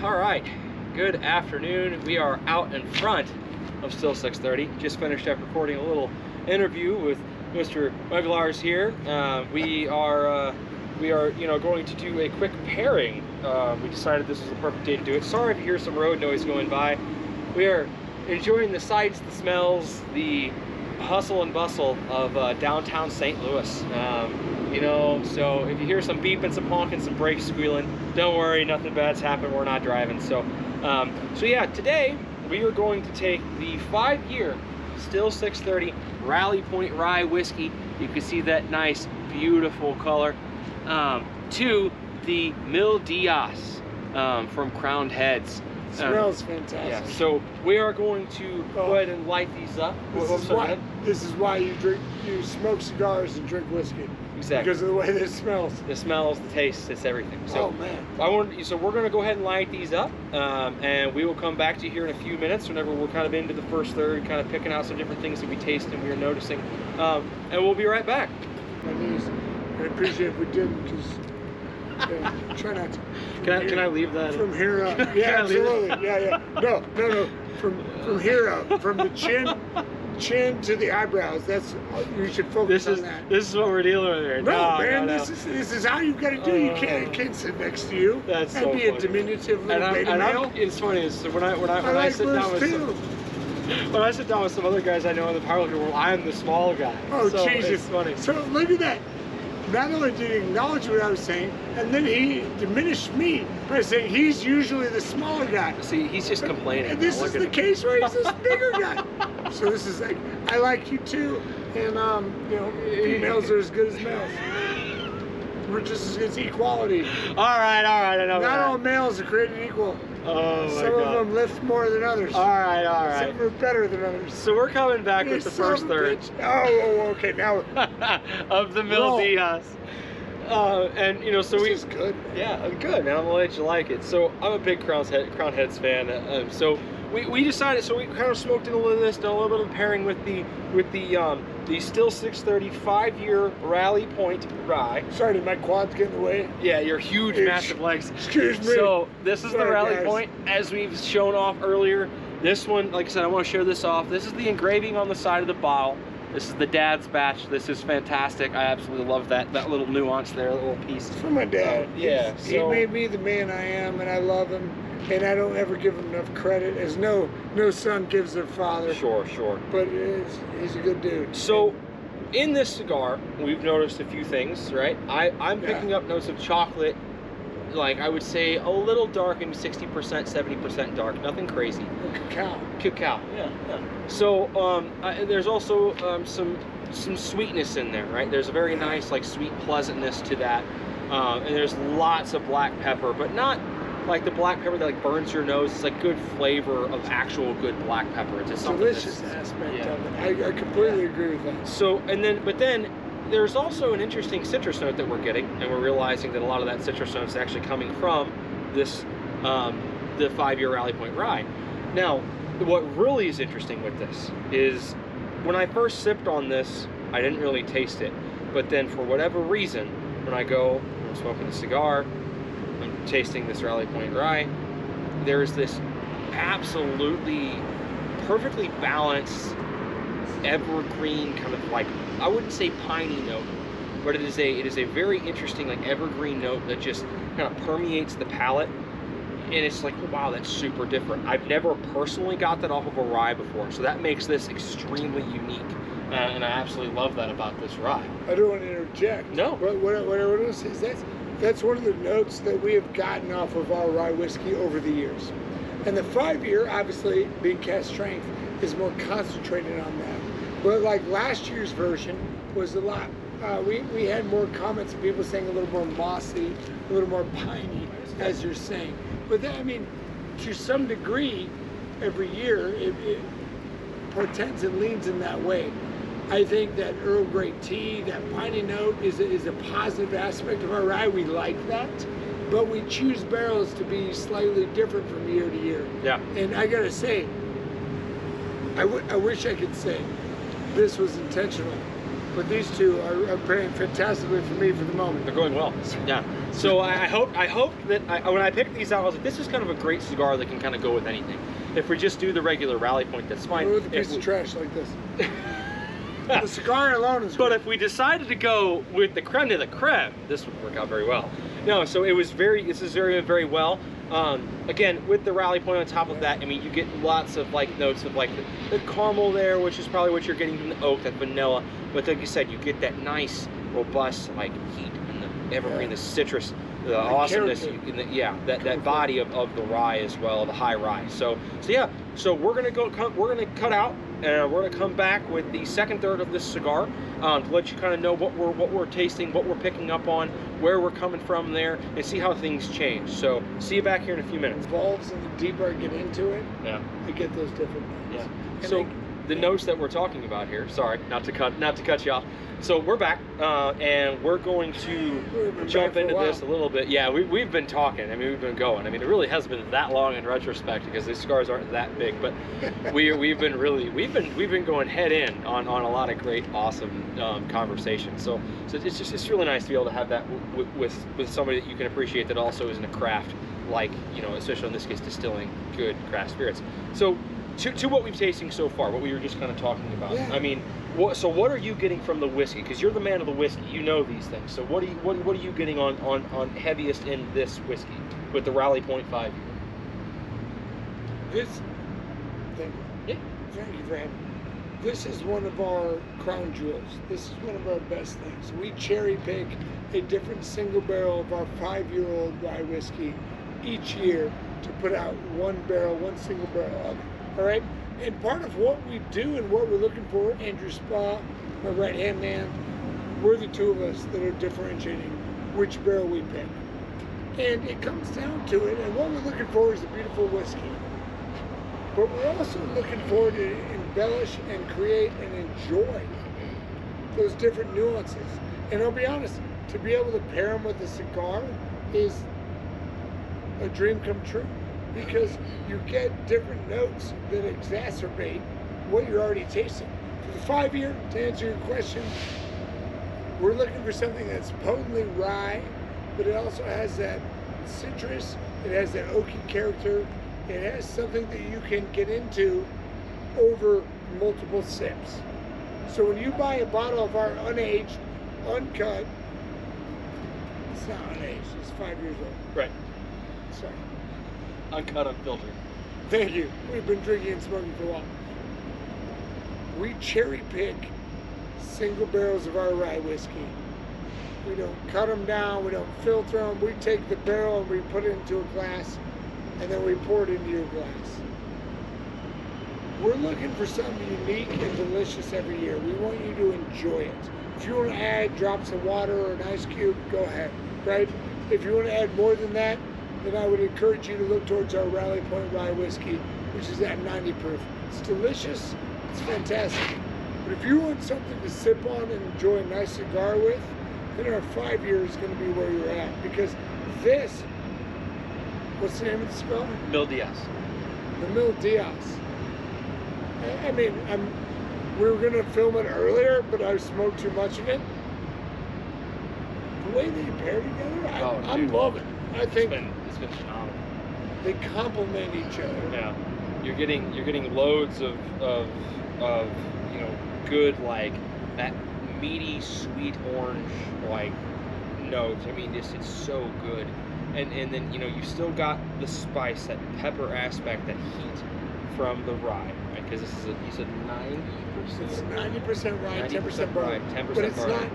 All right, good afternoon. We are out in front of Still 630. Just finished up recording a little interview with Mr. Weglarz here. We are going to do a quick pairing. We decided this was the perfect day to do it. Sorry if you hear some road noise going by. We are enjoying the sights, the smells, the hustle and bustle of downtown St. Louis. So if you hear some beeping, some honking, some brakes squealing, don't worry, nothing bad's happened. We're not driving. So yeah, today we are going to take the 5-year Still 630 Rally Point Rye whiskey. You can see that nice, beautiful color to the Mil Diaz from Crowned Heads. Smells fantastic. Yeah, so we are going to go ahead and light these up. This is why you smoke cigars and drink whiskey. Exactly. Because of the way this smells. The smells, the taste, it's everything. So, oh man. So we're going to go ahead and light these up, and we will come back to you here in a few minutes whenever we're kind of into the first third, kind of picking out some different things that we taste and we are noticing. And we'll be right back. My knees. I appreciate if we didn't, because try not to. Can I leave that? From here up. Yeah, absolutely. Yeah. No. From here up, from the chin to the eyebrows. That's you should focus on that. This is what we're dealing with here. No, man. No. This is how you've got to do. You can't sit next to you. That's and so be funny. A diminutive little beta male. It's funny. Is when I sit down with when I sit down with some other guys I know in the powerlifting world, I am the small guy. Oh, so Jesus. It's funny. So look at that. Not only did he acknowledge what I was saying, and then he diminished me by saying he's usually the smaller guy. See, he's just complaining. And this is the case where he's this bigger guy. So this is like, I like you too, and females are as good as males. We're just as good as equality. All right, I know. Not all males are created equal. Oh my Some God. of them lift more than others. All right. Some of them are better than others. So we're coming back with the first third. Oh, okay, now. of the Mil Diaz. So this is good. Yeah, good, man. I'm glad you like it. So I'm a big Crowned Heads fan. So we decided. So we kind of smoked in a little of this, done a little bit of pairing with the Still 630 5-year Rally Point Rye. Sorry, did my quads get in the way? Yeah, your huge, massive legs. Excuse me. So this is the Rally guys. Point, as we've shown off earlier. This one, like I said, I want to show this off. This is the engraving on the side of the bottle. This is the dad's batch. This is fantastic. I absolutely love that little nuance there, that little piece. It's from my dad. Yeah. He made me the man I am, and I love him. And I don't ever give him enough credit, as no son gives their father. Sure. But he's a good dude. So, in this cigar, we've noticed a few things, right? I'm picking up notes of chocolate, like I would say a little dark, maybe 60%, 70% dark, nothing crazy. Cacao. Yeah. So there's also some sweetness in there, right? There's a very nice, like, sweet pleasantness to that, and there's lots of black pepper, but not like the black pepper that like burns your nose. It's like good flavor of actual good black pepper. It's just something delicious aspect of it. I completely agree with that. So but then there's also an interesting citrus note that we're getting, and we're realizing that a lot of that citrus note is actually coming from this the 5-year Rally Point Rye. Now, what really is interesting with this is when I first sipped on this, I didn't really taste it, but then for whatever reason, when I'm smoking a cigar, I'm tasting this Rally Point Rye, there's this absolutely perfectly balanced evergreen kind of, like, I wouldn't say piney note, but it is a very interesting, like, evergreen note that just kind of permeates the palate, and it's like, oh, wow, that's super different. I've never personally got that off of a rye before, so that makes this extremely unique, and I absolutely love that about this rye. I don't want to interject. No. But what I want to say is that's one of the notes that we have gotten off of our rye whiskey over the years. And the 5-year, obviously, being cast strength, is more concentrated on that. But like last year's version was a lot, we had more comments of people saying a little more mossy, a little more piney, as you're saying. But that, I mean, to some degree, every year, it portends and leans in that way. I think that Earl Grey tea, that piney note, is a positive aspect of our rye. We like that, but we choose barrels to be slightly different from year to year. Yeah. And I gotta say, I wish I could say this was intentional. but these two are playing fantastically for me for the moment. They're going well. Yeah. So I hope that when I picked these out, I was like, this is kind of a great cigar that can kind of go with anything. If we just do the regular Rally Point, that's fine. Or with a piece of trash like this. The cigar alone is But great. if we decided to go with the creme de la creme, this would work out very well. No, so it was this is very well. Again, with the Rally Point on top of that, I mean, you get lots of like notes of like the caramel there, which is probably what you're getting from the oak, that vanilla. But like you said, you get that nice, robust like heat and the evergreen, the citrus, the awesomeness, that body of the rye as well, the high rye. So yeah, so we're gonna cut out. And we're going to come back with the second third of this cigar to let you kind of know what we're tasting, what we're picking up on, where we're coming from there, and see how things change. So see you back here in a few minutes. Evolves, and the deeper I get into it, Yeah. I get those different notes. Yeah. So the notes that we're talking about here, sorry, not to cut you off. So we're back, and we're going to jump into this a little bit. Yeah, we've been talking. I mean, we've been going. I mean, it really hasn't been that long in retrospect because these cigars aren't that big. But we've been going head in on a lot of great, awesome conversations. So it's really nice to be able to have that with somebody that you can appreciate that also is in a craft, like, you know, especially in this case, distilling good craft spirits. So to what we've tasting so far, what we were just kind of talking about. Yeah. I mean, what are you getting from the whiskey? Because you're the man of the whiskey, you know these things. So what are you getting on heaviest in this whiskey with the Rally Point 5 year? This, thank you. Yeah. Thank you for having me. This is one of our crown jewels. This is one of our best things. We cherry pick a different single barrel of our 5-year-old rye whiskey each year to put out one single barrel of it. All right? And part of what we do and what we're looking for, Andrew Spa, my right-hand man, we're the two of us that are differentiating which barrel we pick. And it comes down to it, and what we're looking for is a beautiful whiskey. But we're also looking forward to embellish and create and enjoy those different nuances. And I'll be honest, to be able to pair them with a cigar is a dream come true, because you get different notes that exacerbate what you're already tasting. For the 5 year, to answer your question, we're looking for something that's potently rye, but it also has that citrus, it has that oaky character, it has something that you can get into over multiple sips. So when you buy a bottle of our unaged, uncut, it's not unaged, it's 5 years old. Right. Sorry. Uncut, unfiltered. Thank you. We've been drinking and smoking for a while. We cherry pick single barrels of our rye whiskey. We don't cut them down, we don't filter them. We take the barrel and we put it into a glass, and then we pour it into your glass. We're looking for something unique and delicious every year. We want you to enjoy it. If you want to add drops of water or an ice cube, go ahead, right? If you want to add more than that, then I would encourage you to look towards our Rally Point Rye whiskey, which is at 90 proof. It's delicious, it's fantastic. But if you want something to sip on and enjoy a nice cigar with, then our 5 year is going to be where you're at. Because this, what's the name of the cigar? Mil Diaz. The Mil Diaz. I mean, we were going to film it earlier, but I smoked too much of it. The way they pair together, I'm loving it. I think it's been phenomenal. they complement each other. Yeah, you're getting loads of you know, good, like that meaty sweet orange like notes. I mean, it's so good, and then, you know, you still got the spice, that pepper aspect, that heat from the rye, right? Because this is you said 90%. It's 90% rye, 10% rye, barley. 10% But it's barley. not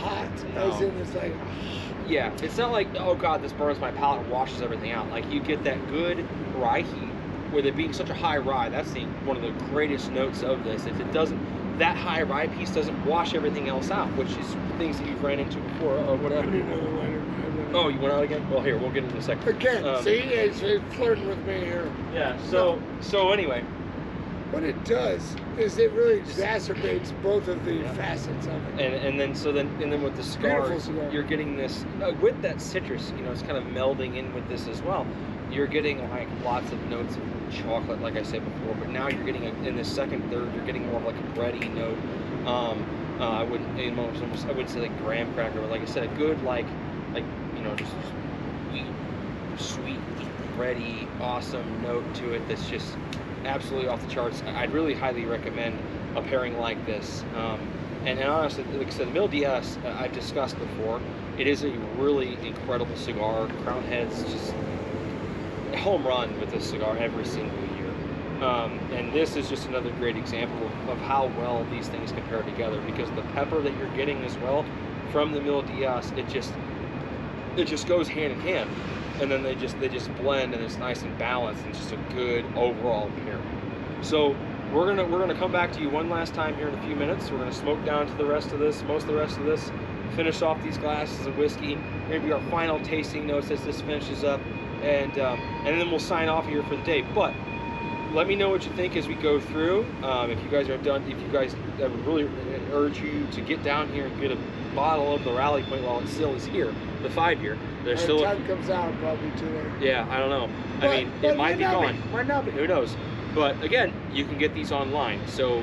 hot, No. as in it's like, Yeah, it's not like, oh god, this burns my palate and washes everything out. Like, you get that good rye heat, with it being such a high rye. That's one of the greatest notes of this. It doesn't, that high rye piece doesn't wash everything else out, which is things that you've ran into before or I whatever. need another lighter. Oh, you went out again? Well, here, we'll get into a second. Again, see, it's flirting with me here. Yeah. So anyway, What it does is it really exacerbates both of the facets of it. and then with the cigar, Beautiful cigar. you're getting this with that citrus. You know, it's kind of melding in with this as well. You're getting like lots of notes of chocolate, like I said before. But now you're getting in the second third, you're getting more of like a bready note. I wouldn't I wouldn't say like graham cracker, but like I said, a good like you know, just sweet, bready, awesome note to it that's just absolutely off the charts. I'd really highly recommend a pairing like this. And honestly, like I said, the Mil DS I've discussed before. It is a really incredible cigar. Crown Head's just a home run with this cigar every single year. And this is just another great example of how well these things compare together, because the pepper that you're getting as well from the Mil DS, it just goes hand in hand, and then they just blend, and it's nice and balanced, and just a good overall pairing. So we're gonna come back to you one last time here in a few minutes. We're gonna smoke down to the rest of this, most of the rest of this, finish off these glasses of whiskey, maybe our final tasting notes as this finishes up, and then we'll sign off here for the day. But let me know what you think as we go through. If you guys are done, if you guys, I would really urge you to get down here and get a bottle of the Rally Point while it still is here, the 5-year. There's still time comes out, probably too late. Yeah, I don't know. I mean, it might be gone. Might not be. Who knows? But again, you can get these online. So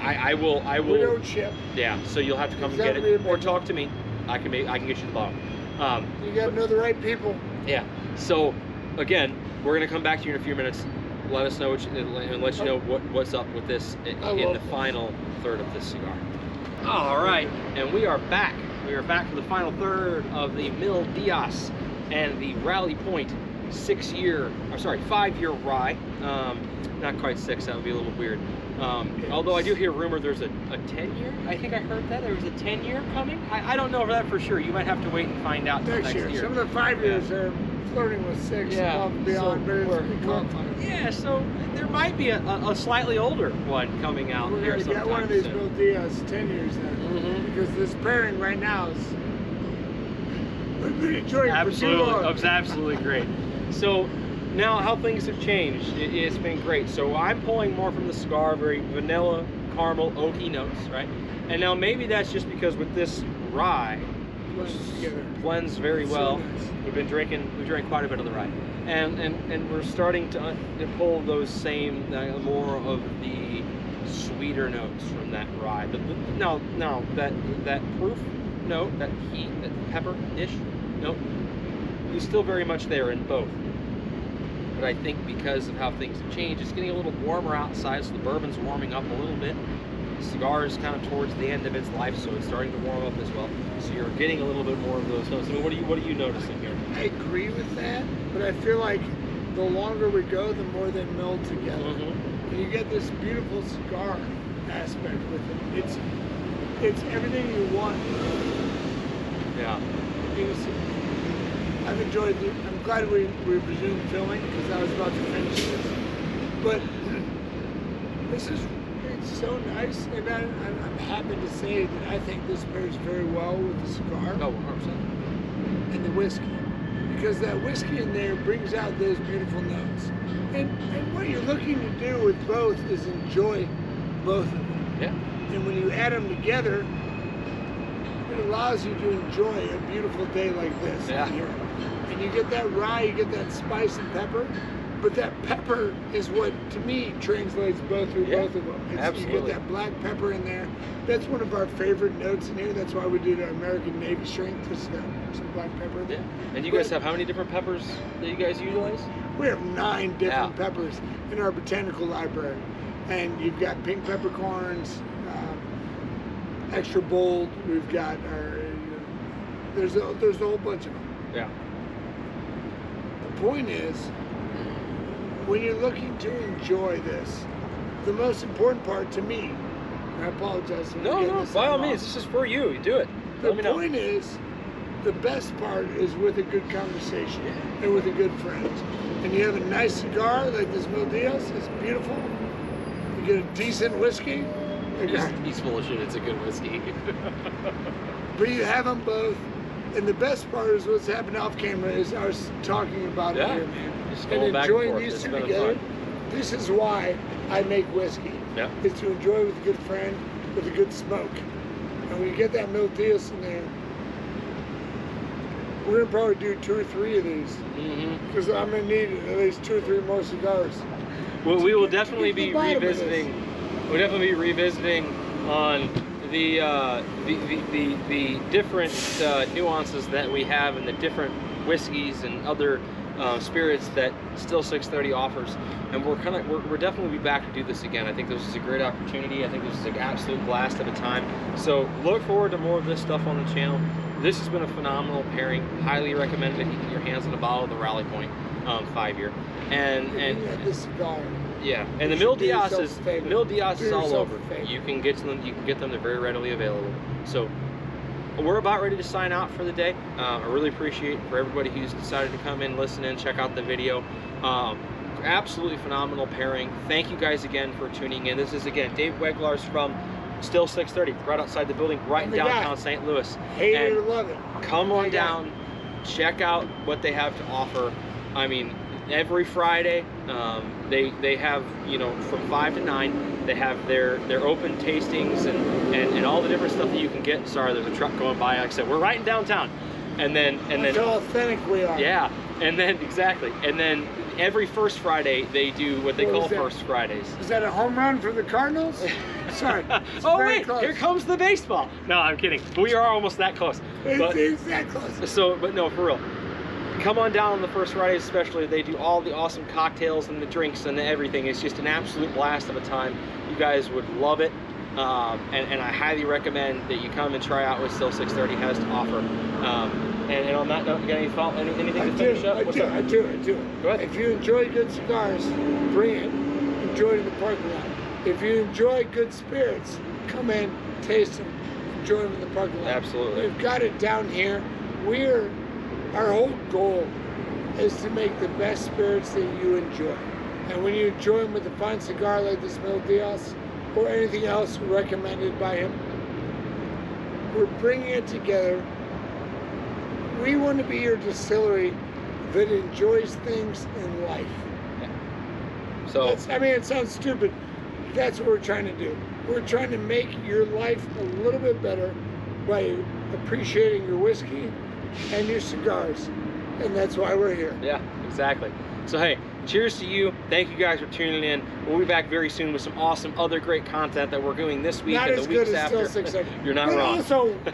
I will. We don't ship. Yeah. So you'll have to come and get it, or talk to me. I can get you the bottle. You got to know the right people. Yeah. So again, we're gonna come back to you in a few minutes. Let us know and let you know what's up with this in the final third of this cigar. All right, and we are back. We are back for the final third of the Mil DS and the Rally Point 5-year rye. Not quite 6, that would be a little weird. Although I do hear rumor there's a 10-year. I think I heard that there was a 10-year coming. I don't know that for sure. You might have to wait and find out next year. Some of the 5-years are flirting with 6 above and beyond, but it's qualifying. Yeah, so there might be a slightly older one coming out here sometime. We're going to get one of these Mil DS 10 years now, because this pairing right now is we've been enjoying it for too long. It's absolutely great. So now how things have changed, it's been great. So I'm pulling more from the cigar, very vanilla, caramel, oaky notes, right? And now maybe that's just because with this rye, blends very well. So nice. We drank quite a bit of the rye, and we're starting to pull those same more of the sweeter notes from that rye. But now that proof note, that heat, that pepper-ish note, is still very much there in both. But I think because of how things have changed, it's getting a little warmer outside, so the bourbon's warming up a little bit. The cigar is kind of towards the end of its life, so it's starting to warm up as well. So you're getting a little bit more of those notes. I mean, what are you noticing here? I agree with that, but I feel like the longer we go, the more they meld together. And you get this beautiful cigar aspect with it. It's everything you want. Yeah. I've enjoyed it. I'm glad we resumed filming, because I was about to finish this. But it's so nice, and I'm happy to say that I think this pairs very well with the cigar. Oh, 100%. And the whiskey. Because that whiskey in there brings out those beautiful notes. And what you're looking to do with both is enjoy both of them. Yeah. And when you add them together, it allows you to enjoy a beautiful day like this. Yeah. And you get that rye, you get that spice and pepper, but that pepper is what, to me, translates both through both of them. Absolutely. You get that black pepper in there. That's one of our favorite notes in here. That's why we did our American Navy strength, just some black pepper there. Yeah. And you guys have how many different peppers that you guys utilize? We have 9 different peppers in our botanical library. And you've got pink peppercorns, extra bold. We've got our, there's a whole bunch of them. Yeah. The point is, when you're looking to enjoy this, the most important part to me, and I apologize for No, by all means, this is for you. You do it. The point is, the best part is with a good conversation and with a good friend. And you have a nice cigar like this Mil DS, it's beautiful. You get a decent whiskey. He's full of shit. It's a good whiskey. But you have them both. And the best part is what's happened off camera is us talking about it here, man. And enjoying these two together. This is why I make whiskey. Yeah. Is to enjoy with a good friend, with a good smoke. And when you get that Mil DS in there, we're gonna probably do 2 or 3 of these. Because I'm gonna need at least 2 or 3 more cigars. Well, we will definitely be revisiting. We'll definitely be revisiting on the different nuances that we have and the different whiskeys and other spirits that Still 630 offers, and we're definitely be back to do this again. I think this is a great opportunity. I think this is an absolute blast of a time. So look forward to more of this stuff on the channel. This has been a phenomenal pairing. Highly recommend that you get your hands on a bottle of the Rally Point 5-year. And the cigar. Yeah, and the Mil Diaz is all over. Favor. You can get them. They're very readily available. So we're about ready to sign out for the day. I really appreciate for everybody who's decided to come in, listen in, check out the video. Absolutely phenomenal pairing. Thank you guys again for tuning in. This is again Dave Weglarz from Still 630, right outside the building, right in downtown St. Louis. Hate it or love it. Come on down, check out what they have to offer. I mean, every Friday they have, you know, from 5 to 9 they have their open tastings and all the different stuff that you can get. Sorry, there's a truck going by. Like I said, we're right in downtown. And then how authentic we are. Yeah, and then exactly, and then every first Friday they do what they call First Fridays. Is that a home run for the Cardinals? Sorry. Oh wait, close. Here comes the baseball. No, I'm kidding. We are almost that close. It's that close. So, but no, for real. Come on down on the first Fridays especially. They do all the awesome cocktails and the drinks and everything. It's just an absolute blast of a time. You guys would love it. And I highly recommend that you come and try out what Still 630 has to offer. And on that note, you got anything to finish up? I do. Go ahead. If you enjoy good cigars, bring it. Enjoy it in the parking lot. If you enjoy good spirits, come in, taste them, enjoy them in the parking lot. Absolutely. We've got it down here. Our whole goal is to make the best spirits that you enjoy. And when you enjoy them with a fine cigar like this Mil Diaz or anything else recommended by him, we're bringing it together. We want to be your distillery that enjoys things in life. Yeah. So I mean, it sounds stupid. That's what we're trying to do. We're trying to make your life a little bit better by appreciating your whiskey and your cigars, and that's why we're here. Yeah, exactly. So hey, cheers to you. Thank you guys for tuning in. We'll be back very soon with some awesome other great content that we're doing this week and the weeks after. Still 630. You're not wrong.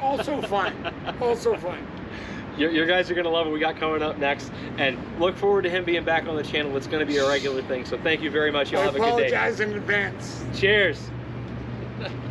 Also fine. Also fine. You guys are gonna love what we got coming up next, and look forward to him being back on the channel. It's gonna be a regular thing. So thank you very much. Y'all have a good day. I apologize in advance. Cheers.